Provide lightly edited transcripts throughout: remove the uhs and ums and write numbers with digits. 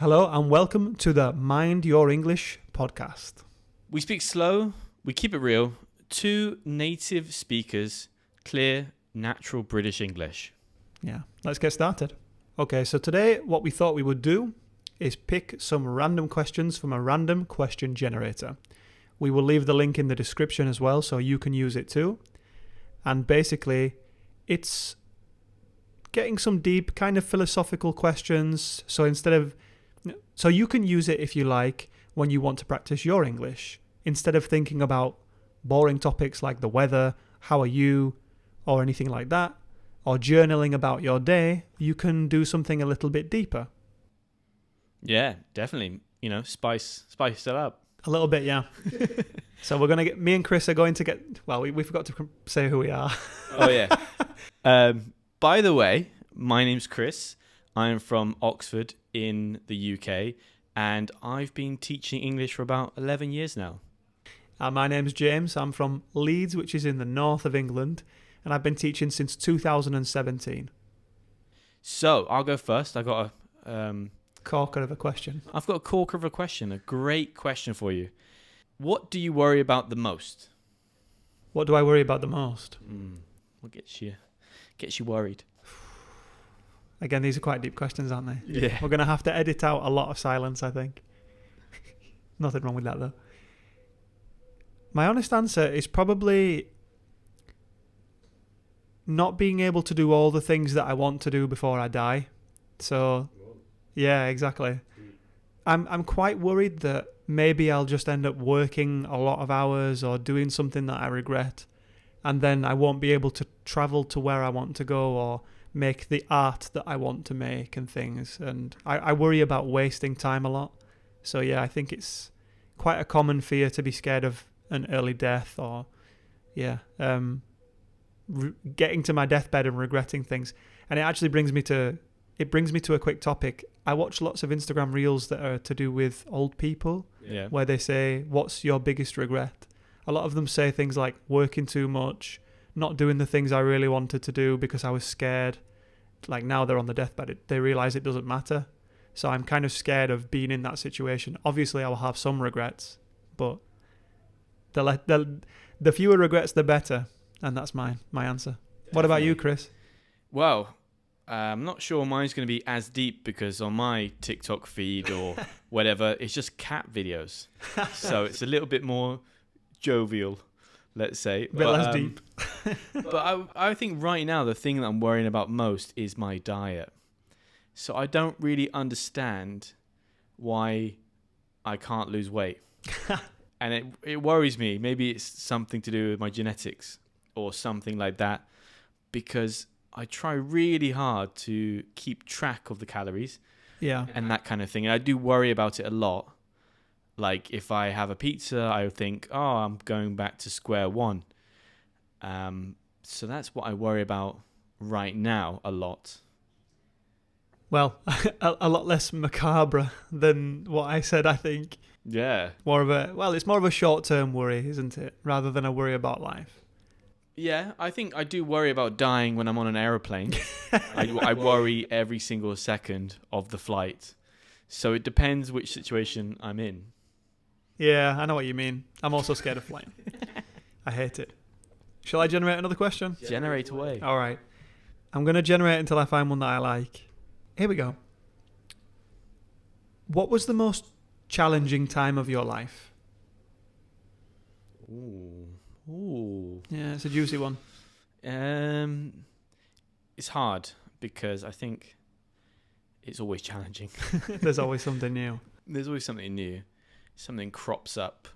Hello and welcome to the Mind Your English podcast. We speak slow, we keep it real. Two native speakers, clear, natural British English. Yeah, let's get started. Okay, so today what we thought we would do is pick some random questions from a random question generator. We will leave the link in the description as well so you can use it too. And basically, it's getting some deep kind of philosophical questions. So you can use it if you like when you want to practice your English. Instead of thinking about boring topics like the weather, how are you, or anything like that, or journaling about your day, you can do something a little bit deeper. Yeah, definitely. Spice it up. A little bit, yeah. So me and Chris are going to get, well, we forgot to say who we are. Oh, yeah. By the way, my name's Chris. I'm from Oxford in the UK, and I've been teaching English for about 11 years now. My name's James. I'm from Leeds, which is in the north of England, and I've been teaching since 2017. So, I'll go first. I got Corker of a question. I've got a corker of a question, a great question for you. What do you worry about the most? What do I worry about the most? What gets you worried? Again, these are quite deep questions, aren't they? Yeah. We're going to have to edit out a lot of silence, I think. Nothing wrong with that, though. My honest answer is probably not being able to do all the things that I want to do before I die. So, yeah, exactly. I'm quite worried that maybe I'll just end up working a lot of hours or doing something that I regret, and then I won't be able to travel to where I want to go or make the art that I want to make and things. And I worry about wasting time a lot. So yeah, I think it's quite a common fear to be scared of an early death or getting to my deathbed and regretting things. And it actually brings me to a quick topic. I watch lots of Instagram reels that are to do with old people, where they say, what's your biggest regret? A lot of them say things like working too much, not doing the things I really wanted to do because I was scared. Like now they're on the deathbed, they realize it doesn't matter. So I'm kind of scared of being in that situation. Obviously I will have some regrets, but the fewer regrets the better. And that's my answer. Definitely. What about you, Chris? Well, I'm not sure mine's going to be as deep because on my TikTok feed or whatever, it's just cat videos. So it's a little bit more jovial, let's say. A bit less deep. But I think right now the thing that I'm worrying about most is my diet. So I don't really understand why I can't lose weight. And it worries me. Maybe it's something to do with my genetics or something like that, because I try really hard to keep track of the calories and that kind of thing. And I do worry about it a lot. Like if I have a pizza, I would think, I'm going back to square one. So that's what I worry about right now a lot. Well, a lot less macabre than what I said, I think. Yeah. It's more of a short-term worry, isn't it? Rather than a worry about life. Yeah, I think I do worry about dying when I'm on an aeroplane. I worry every single second of the flight. So it depends which situation I'm in. Yeah, I know what you mean. I'm also scared of flying. I hate it. Shall I generate another question? Generate away. All right. I'm going to generate until I find one that I like. Here we go. What was the most challenging time of your life? Ooh. Yeah, it's a juicy one. It's hard because I think it's always challenging. There's always something new. There's always something new. Something crops up.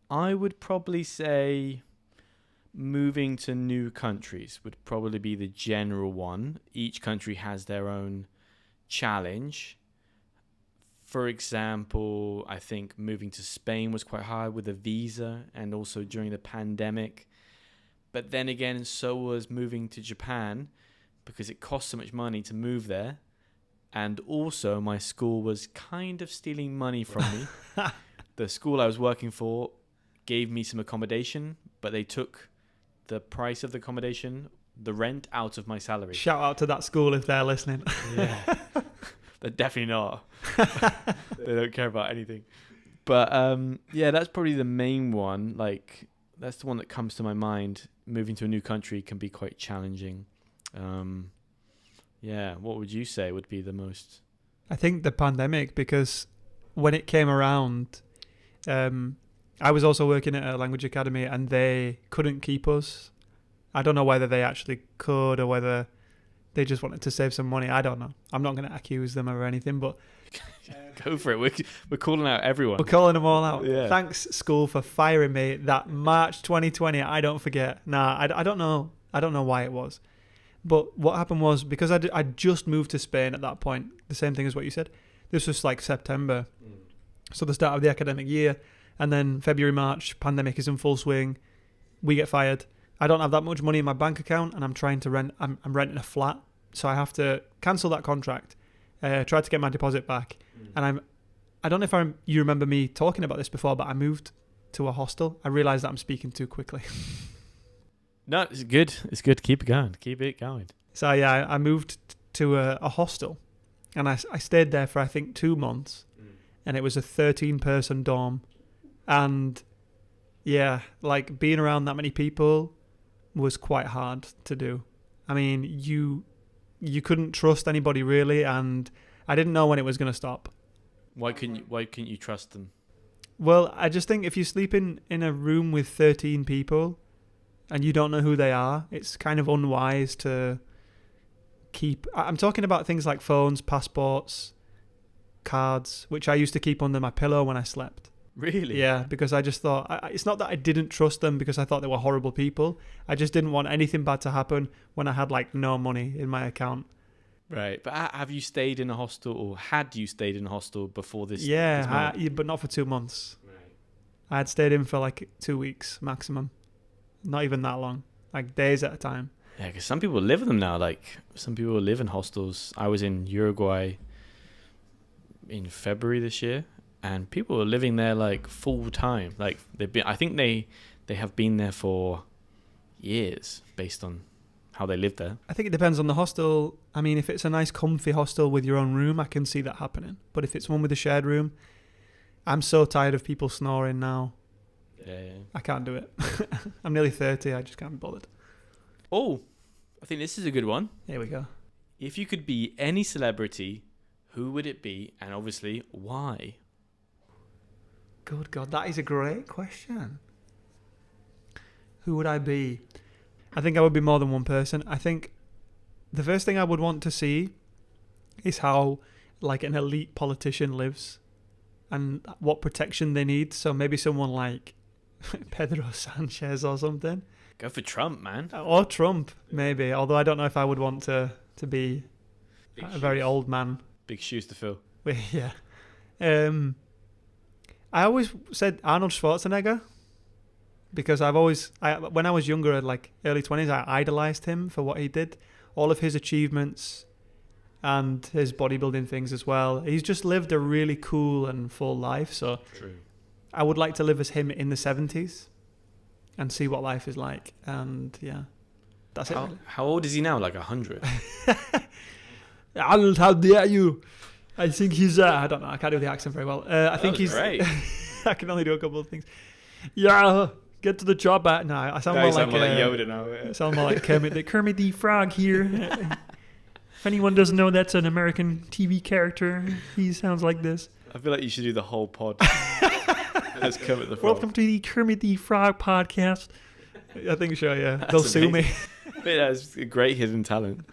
I would probably say moving to new countries would probably be the general one. Each country has their own challenge. For example, I think moving to Spain was quite hard with a visa and also during the pandemic. But then again, so was moving to Japan because it cost so much money to move there. And also my school was kind of stealing money from me. The school I was working for gave me some accommodation, but they took the price of the accommodation, the rent, out of my salary. Shout out to that school if they're listening. Yeah. They're definitely not. They don't care about anything. But yeah, that's probably the main one. Like, that's the one that comes to my mind. Moving to a new country can be quite challenging. Yeah, what would you say would be the most? I think the pandemic, because when it came around, I was also working at a language academy and they couldn't keep us. I don't know whether they actually could or whether they just wanted to save some money. I don't know. I'm not going to accuse them or anything, but Go for it. We're calling out everyone. we're calling them all out. Yeah. Thanks, school, for firing me that March 2020. I don't forget. Nah, I don't know. I don't know why it was. But what happened was, because I just moved to Spain at that point, the same thing as what you said. This was like September. So the start of the academic year. And then February, March, pandemic is in full swing. We get fired. I don't have that much money in my bank account and I'm trying to rent. I'm renting a flat. So I have to cancel that contract. Try to get my deposit back. And I don't know if you remember me talking about this before, but I moved to a hostel. I realised that I'm speaking too quickly. No, it's good. It's good. Keep it going. Keep it going. So yeah, I moved to a hostel, and I stayed there for I think 2 months, and it was a 13-person dorm, and yeah, like being around that many people was quite hard to do. I mean, you couldn't trust anybody really, and I didn't know when it was going to stop. Why couldn't you trust them? Well, I just think if you sleep in a room with 13 people and you don't know who they are, it's kind of unwise to keep... I'm talking about things like phones, passports, cards, which I used to keep under my pillow when I slept. Really? Yeah, because I just thought... it's not that I didn't trust them because I thought they were horrible people. I just didn't want anything bad to happen when I had like no money in my account. Right. But have you stayed in a hostel, or had you stayed in a hostel before this? Yeah, but not for 2 months. Right. I had stayed in for like 2 weeks maximum. Not even that long. Like days at a time. Yeah, because some people live in them now. Like, some people live in hostels. I was in Uruguay in February this year, and people are living there like full time. Like, I think they have been there for years based on how they live there. I think it depends on the hostel. I mean, if it's a nice comfy hostel with your own room, I can see that happening. But if it's one with a shared room, I'm so tired of people snoring now. Yeah. I can't do it. I'm nearly 30. I just can't be bothered. Oh, I think this is a good one. Here we go. If you could be any celebrity, who would it be? And obviously, why? Good God, that is a great question. Who would I be? I think I would be more than one person. I think the first thing I would want to see is how like an elite politician lives and what protection they need. So maybe someone like Pedro Sanchez or something. Go for Trump, man. Or Trump, maybe. Although I don't know if I would want to be a very old man. Big shoes to fill. Yeah. I always said Arnold Schwarzenegger because when I was younger, like early 20s, I idolized him for what he did. All of his achievements and his bodybuilding things as well. He's just lived a really cool and full life. So True. I would like to live as him in the 70s and see what life is like. And yeah, that's it. Really. How old is he now? Like 100? Arnold, how dare you? I think he's... I don't know. I can't do the accent very well. I think he's... Great. I can only do a couple of things. Yeah, get to the job. No, I sound more like Yoda now. Yeah. I sound more like Kermit the Frog here. If anyone doesn't know, that's an American TV character. He sounds like this. I feel like you should do the whole pod. As Kermit the Frog. Welcome to the Kermit the Frog podcast. I think so, yeah. They'll sue me. That's a great hidden talent.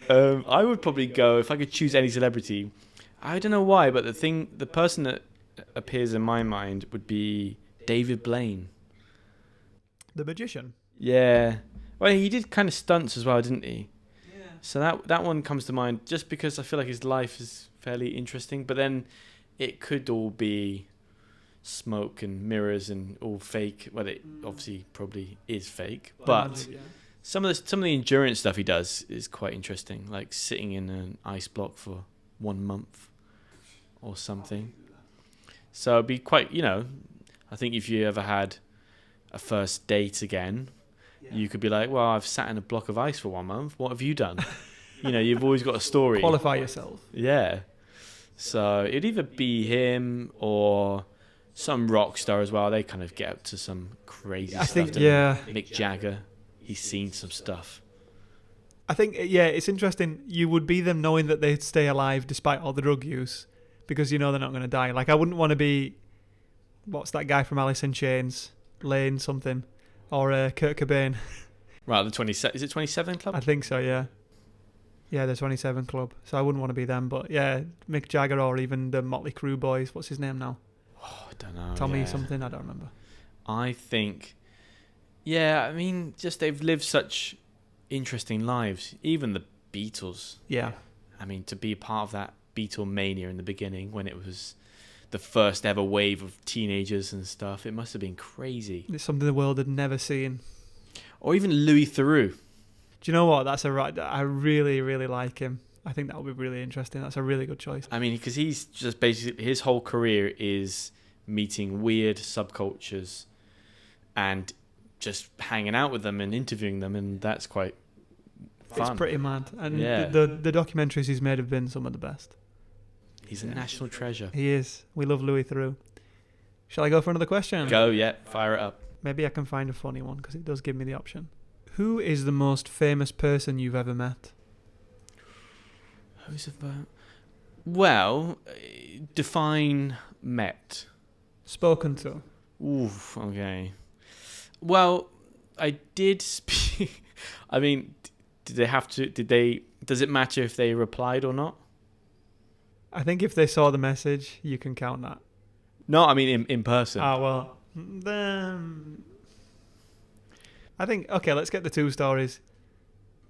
I would probably go, if I could choose any celebrity, I don't know why, but the person that appears in my mind would be David Blaine. The magician. Yeah. Well, he did kind of stunts as well, didn't he? Yeah. So that one comes to mind just because I feel like his life is fairly interesting, but then it could all be smoke and mirrors and all fake. Well, it obviously probably is fake, but some of the endurance stuff he does is quite interesting, like sitting in an ice block for 1 month or something. So it'd be quite, I think if you ever had a first date again, you could be like, well, I've sat in a block of ice for 1 month. What have you done? You've always got a story. Qualify yourself. Yeah. So it'd either be him or some rock star as well. They kind of get up to some crazy I stuff. think, don't they? yeah. Mick Jagger, he's seen some stuff. I think, yeah, it's interesting. You would be them knowing that they'd stay alive despite all the drug use because you know they're not going to die. Like, I wouldn't want to be, what's that guy from Alice in Chains? Lane something. Or Kurt Cobain. Right, the 27. Is it 27 Club? I think so, yeah. Yeah, the 27 Club. So I wouldn't want to be them. But yeah, Mick Jagger or even the Motley Crue boys. What's his name now? Oh, I don't know. Tommy yeah. something? I don't remember. I think, yeah, I mean, just they've lived such interesting lives. Even the Beatles. Yeah. I mean, to be a part of that Beatlemania in the beginning when it was the first ever wave of teenagers and stuff, it must have been crazy. It's something the world had never seen. Or even Louis Theroux. Do you know what? That's a right. I really, really like him. I think that would be really interesting. That's a really good choice. I mean, because he's just basically, his whole career is meeting weird subcultures and just hanging out with them and interviewing them, and that's quite fun. It's pretty mad. And Yeah. the documentaries he's made have been some of the best. He's a national treasure. He is. We love Louis Theroux. Shall I go for another question? Go, yeah, fire it up. Maybe I can find a funny one because it does give me the option. Who is the most famous person you've ever met? Who's about? Well, define met. Spoken to. Oof, okay. Well, I did speak. I mean, did they have to? Did they? Does it matter if they replied or not? I think if they saw the message, you can count that. No, I mean in person. Ah, well, then I think, okay, let's get the two stories.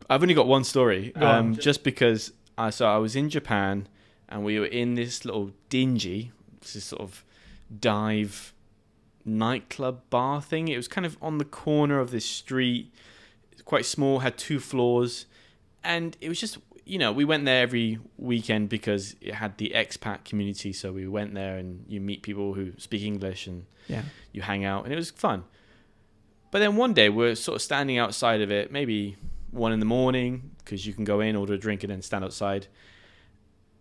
I've only got one story. Go on. Just because I was in Japan and we were in this little dingy, this sort of dive nightclub bar thing. It was kind of on the corner of this street. It's quite small, had 2 floors, and it was just, you know, we went there every weekend because it had the expat community. So we went there and you meet people who speak English and Yeah. you hang out, and it was fun. But then one day we're sort of standing outside of it, maybe 1 a.m, because you can go in, order a drink, and then stand outside.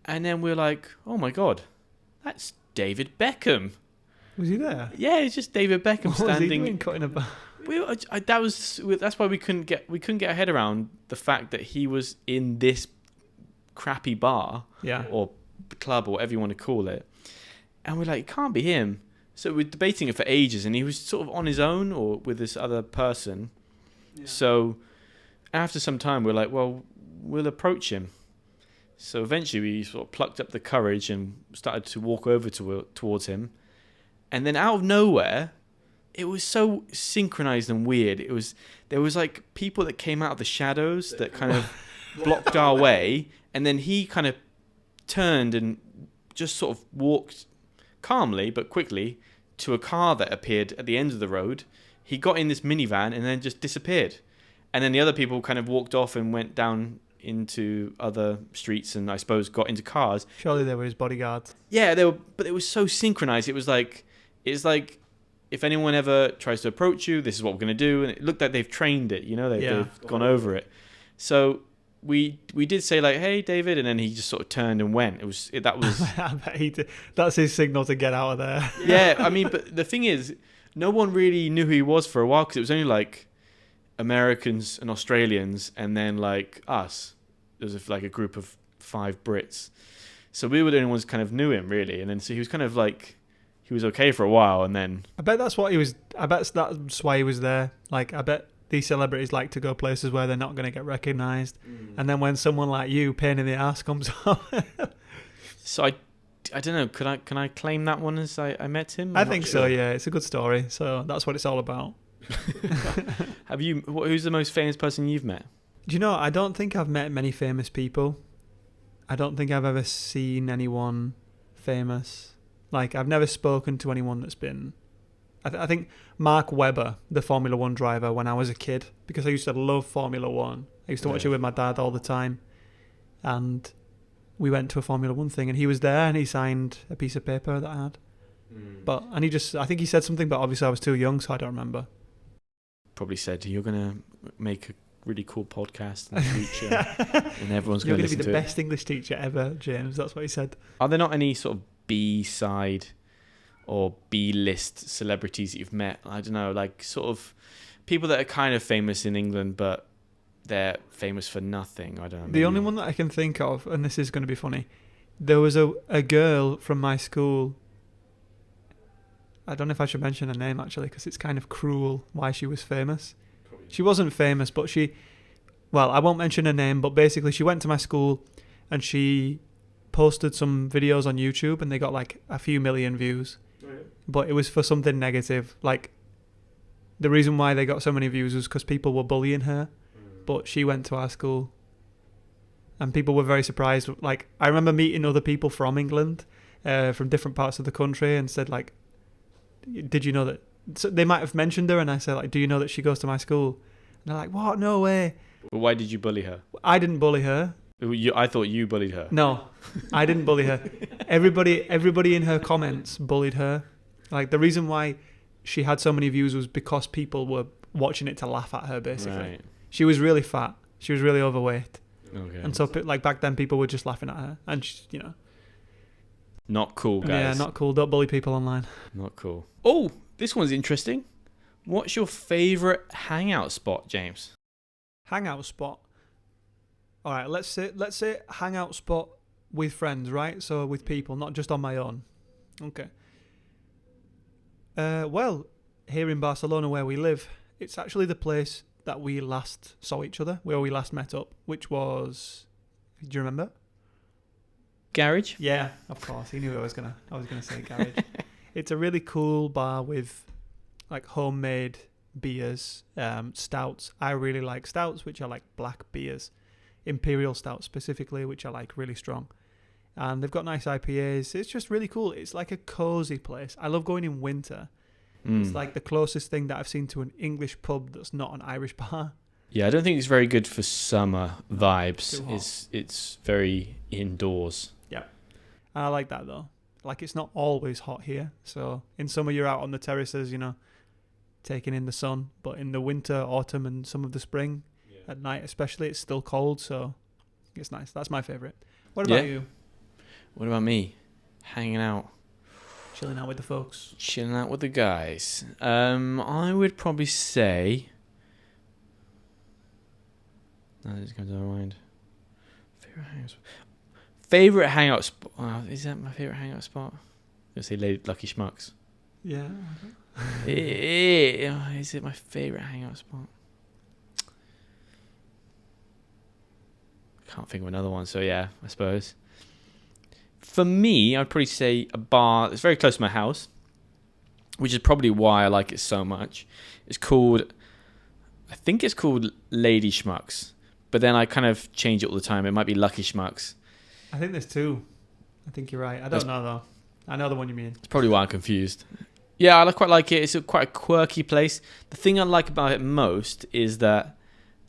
And then we're like, oh my God, that's David Beckham. Was he there? Yeah, it's just David Beckham What was he standing. doing cutting a bar? That's why we couldn't get our head around the fact that he was in this crappy bar Yeah. or club or whatever you want to call it, and we're like, it can't be him. So we're debating it for ages, and he was sort of on his own or with this other person. Yeah. So after some time, we're like, well, we'll approach him. So eventually, we sort of plucked up the courage and started to walk over towards him, and then out of nowhere, it was so synchronized and weird. There was like people that came out of the shadows that kind of blocked our way, and then he kind of turned and just sort of walked calmly but quickly to a car that appeared at the end of the road. He got in this minivan and then just disappeared. And then the other people kind of walked off and went down into other streets and I suppose got into cars. Surely they were his bodyguards. Yeah, but it was so synchronized. It's like if anyone ever tries to approach you, this is what we're going to do. And it looked like they've trained it, you know, they've gone over it. So we did say like, hey, David, and then he just sort of turned and went. That was I bet he did. That's his signal to get out of there. Yeah, I mean, but the thing is, no one really knew who he was for a while because it was only like Americans and Australians and then like us. There was like a group of 5 Brits. So we were the only ones kind of knew him really. And then so he was kind of like, he was okay for a while and then... I bet that's what he was... I bet that's why he was there. Like, I bet these celebrities like to go places where they're not going to get recognised. And then when someone like you, pain in the ass, comes on... So I don't know, can I claim that one as I met him? I think so, yeah. It's a good story. So that's what it's all about. Who's the most famous person you've met? Do you know, I don't think I've met many famous people. I don't think I've ever seen anyone famous. Like, I've never spoken to anyone that's been... I think Mark Webber, the Formula 1 driver, when I was a kid, because I used to love Formula 1. I used to watch it with my dad all the time. And we went to a Formula 1 thing, and he was there, and he signed a piece of paper that I had. I think he said something, but obviously I was too young, so I don't remember. Probably said, you're going to make a really cool podcast in the future, and everyone's You're going going to to listen be the to it. best English teacher ever, James. That's what he said. Are there not any sort of B-side or B-list celebrities that you've met? I don't know, like sort of people that are kind of famous in England, but they're famous for nothing. I don't know. The only one that I can think of, and this is going to be funny, there was a girl from my school. I don't know if I should mention her name, actually, because it's kind of cruel why she was famous. She wasn't famous, but well, I won't mention her name, but basically she went to my school and she posted some videos on YouTube and they got like a few million views. But it was for something negative. Like, the reason why they got so many views was because people were bullying her. But she went to our school and people were very surprised. Like, I remember meeting other people from England, from different parts of the country, and said, like, did you know that? So they might have mentioned her, and I said, like, do you know that she goes to my school? And they're like, what? No way. Well, why did you bully her? I didn't bully her. I thought you bullied her. No, I didn't bully her. Everybody in her comments bullied her. Like, the reason why she had so many views was because people were watching it to laugh at her, basically. Right. She was really fat. She was really overweight. Okay. And so, like, back then, people were just laughing at her. And, she, Not cool, guys. Yeah, not cool. Don't bully people online. Not cool. Oh, this one's interesting. What's your favourite hangout spot, James? Hangout spot. All right, let's say hangout spot with friends, right? So with people, not just on my own. Okay. Well, here in Barcelona where we live, it's actually the place that we last saw each other, where we last met up, which was, do you remember? Garage? Yeah, of course. He knew I was gonna say garage. It's a really cool bar with like homemade beers, stouts. I really like stouts, which are like black beers. Imperial stout specifically, which I like really strong. And they've got nice IPAs. It's just really cool. It's like a cozy place. I love going in winter. It's like the closest thing that I've seen to an English pub that's not an Irish bar. Yeah, I don't think it's very good for summer vibes. Too hot. It's very indoors. Yeah. I like that though. Like, it's not always hot here. So in summer you're out on the terraces, taking in the sun. But in the winter, autumn and some of the spring, at night especially, it's still cold. So it's nice. That's my favourite. What about you? What about me? Hanging out. Chilling out with the folks. Chilling out with the guys. I would probably say... No, this comes to my mind. Favorite hangout spot. Is that my favorite hangout spot? I'll say Lucky Schmucks. Yeah. Is it my favorite hangout spot? Can't think of another one. So yeah, I suppose. For me, I'd probably say a bar that's very close to my house, which is probably why I like it so much. I think it's called Lady Schmucks, but then I kind of change it all the time. It might be Lucky Schmucks. I think there's two. I think you're right. I don't know though. I know the one you mean. It's probably why I'm confused. Yeah, I quite like it. It's quite a quirky place. The thing I like about it most is that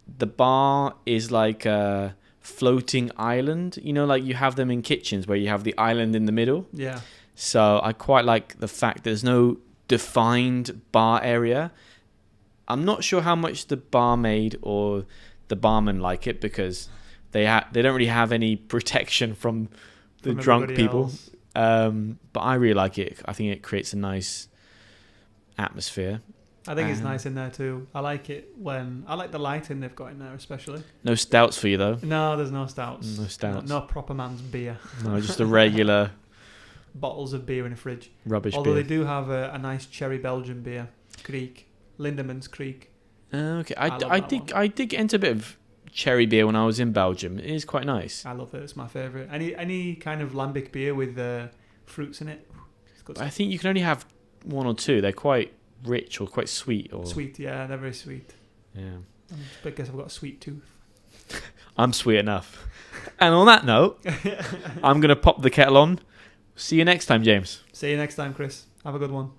the bar is like a floating island. Like you have them in kitchens where you have the island in the middle. Yeah. So I quite like the fact there's no defined bar area. I'm not sure how much the barmaid or the barman like it because they don't really have any protection from the drunk people. But I really like it. I think it creates a nice atmosphere. I think it's nice in there too. I like it I like the lighting they've got in there especially. No stouts for you though? No, there's no stouts. No stouts. No proper man's beer. No, just a regular... bottles of beer in a fridge. Rubbish Although beer. they do have a nice cherry Belgian beer. Creek. Lindeman's Creek. Okay. I did get into a bit of cherry beer when I was in Belgium. It is quite nice. I love it. It's my favourite. Any kind of lambic beer with fruits in it. It's good. I think you can only have one or two. They're quite rich or quite sweet. Sweet, yeah. They're very sweet. Yeah. I guess I've got a sweet tooth. I'm sweet enough. And on that note, I'm going to pop the kettle on. See you next time, James. See you next time, Chris. Have a good one.